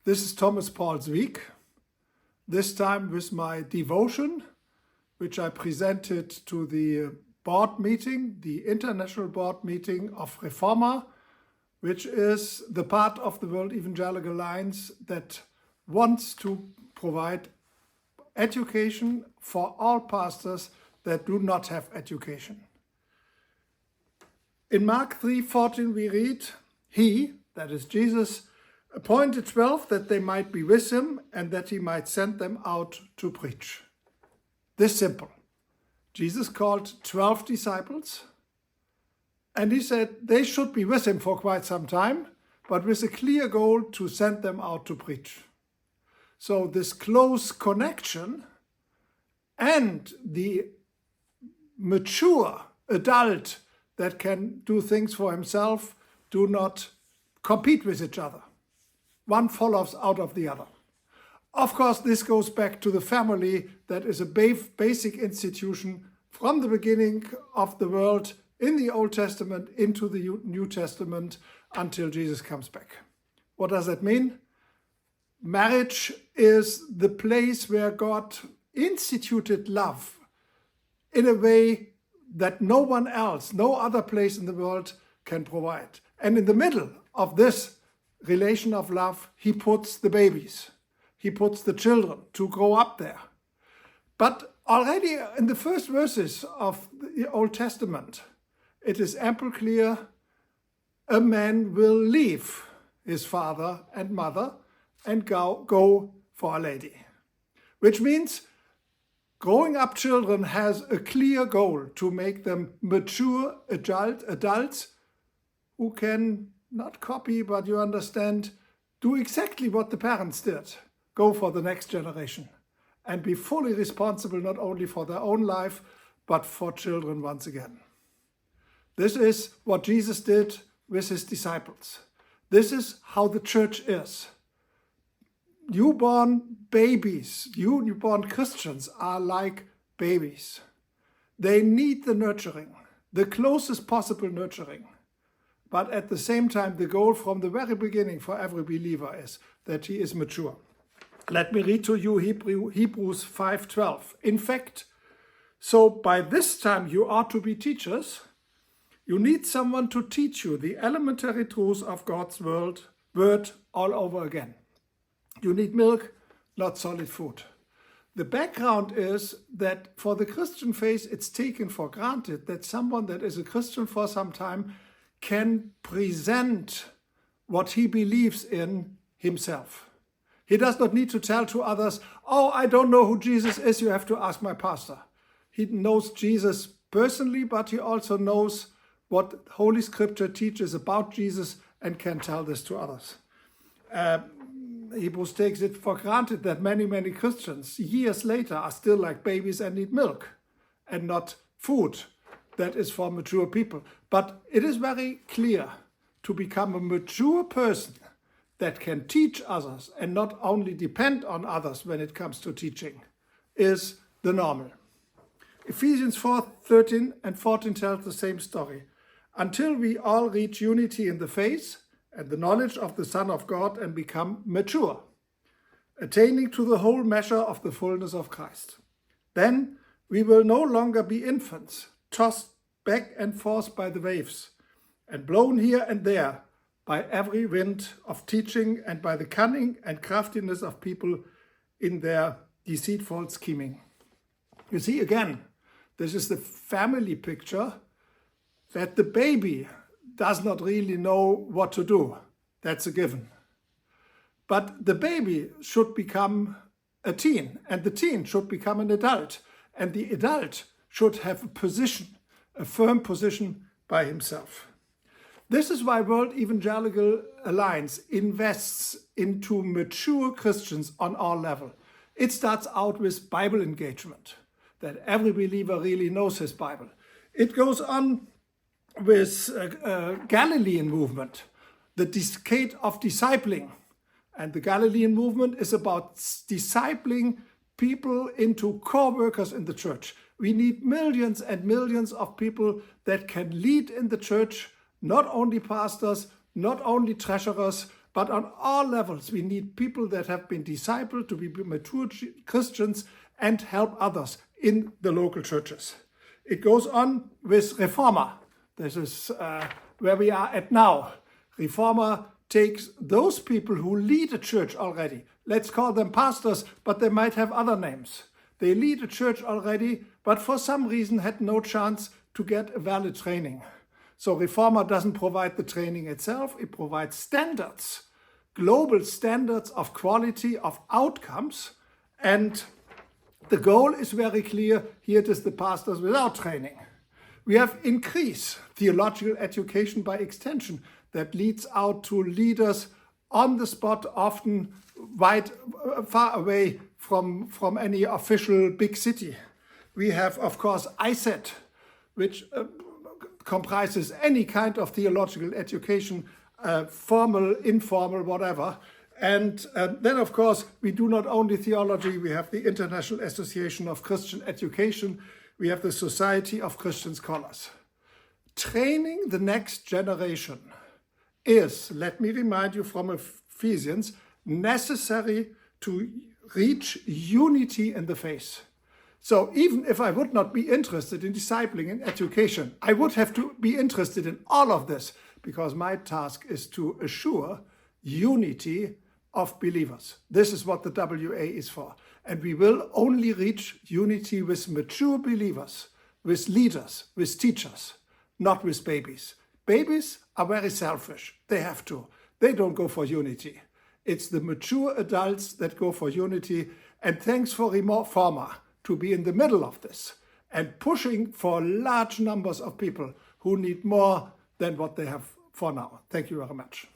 This is Thomas Paul's week, this time with my devotion, which I presented to the board meeting, the international board meeting of Re-Forma, which is the part of the World Evangelical Alliance that wants to provide education for all pastors that do not have education. In Mark 3:14 we read, He, that is Jesus, appointed 12 that they might be with him and that he might send them out to preach. This simple. Jesus called 12 disciples and he said they should be with him for quite some time, but with a clear goal to send them out to preach. So this close connection and the mature adult that can do things for himself do not compete with each other. One follows out of the other. Of course, this goes back to the family that is a basic institution from the beginning of the world in the Old Testament into the New Testament until Jesus comes back. What does that mean? Marriage is the place where God instituted love in a way that no one else, no other place in the world can provide. And in the middle of this relation of love, he puts the babies, he puts the children to grow up there. But already in the first verses of the Old Testament, it is ample clear a man will leave his father and mother and go for a lady. Which means growing up children has a clear goal to make them mature adults who can not copy, but you understand, do exactly what the parents did. Go for the next generation and be fully responsible not only for their own life, but for children once again. This is what Jesus did with his disciples. This is how the church is. Newborn babies, newborn Christians are like babies. They need the nurturing, the closest possible nurturing. But at the same time, the goal from the very beginning for every believer is that he is mature. Let me read to you Hebrews 5:12. In fact, so by this time you ought to be teachers. You need someone to teach you the elementary truths of God's word all over again. You need milk, not solid food. The background is that for the Christian faith, it's taken for granted that someone that is a Christian for some time can present what he believes in himself. He does not need to tell to others, oh, I don't know who Jesus is, you have to ask my pastor. He knows Jesus personally, but he also knows what Holy Scripture teaches about Jesus and can tell this to others. Hebrews takes it for granted that many Christians years later are still like babies and need milk and not food that is for mature people. But it is very clear to become a mature person that can teach others and not only depend on others when it comes to teaching is the normal. Ephesians 4:13 and 14 tells the same story. Until we all reach unity in the faith and the knowledge of the Son of God and become mature, attaining to the whole measure of the fullness of Christ. Then we will no longer be infants, tossed back and forth by the waves, and blown here and there by every wind of teaching and by the cunning and craftiness of people in their deceitful scheming. You see, again, this is the family picture that the baby does not really know what to do. That's a given. But the baby should become a teen, and the teen should become an adult, and the adult should have a position, a firm position by himself. This is why World Evangelical Alliance invests into mature Christians on all levels. It starts out with Bible engagement, that every believer really knows his Bible. It goes on with Galilean movement, the decade of discipling. And the Galilean movement is about discipling people into core workers in the church. We need millions and millions of people that can lead in the church, not only pastors, not only treasurers, But on all levels, we need people that have been discipled to be mature Christians and help others in the local churches. It goes on with Re-Forma. This is where we are at now. Re-Forma takes those people who lead a church already. Let's call them pastors, but they might have other names. They lead a church already, but for some reason had no chance to get a valid training. So Re-Forma doesn't provide the training itself. It provides standards, global standards of quality, of outcomes. And the goal is very clear. Here it is the pastors without training. We have increased theological education by extension that leads out to leaders on the spot, often far away from any official big city. We have, of course, ISET, which comprises any kind of theological education, formal, informal, whatever. And then, of course, we do not only theology, we have the International Association of Christian Education, we have the Society of Christian Scholars. Training the next generation is, let me remind you from Ephesians, necessary to reach unity in the faith. So even if I would not be interested in discipling and education, I would have to be interested in all of this, because my task is to assure unity of believers. This is what the WA is for. And we will only reach unity with mature believers, with leaders, with teachers, not with babies. Babies are very selfish. They have to. They don't go for unity. It's the mature adults that go for unity. And thanks for Re-Forma to be in the middle of this and pushing for large numbers of people who need more than what they have for now. Thank you very much.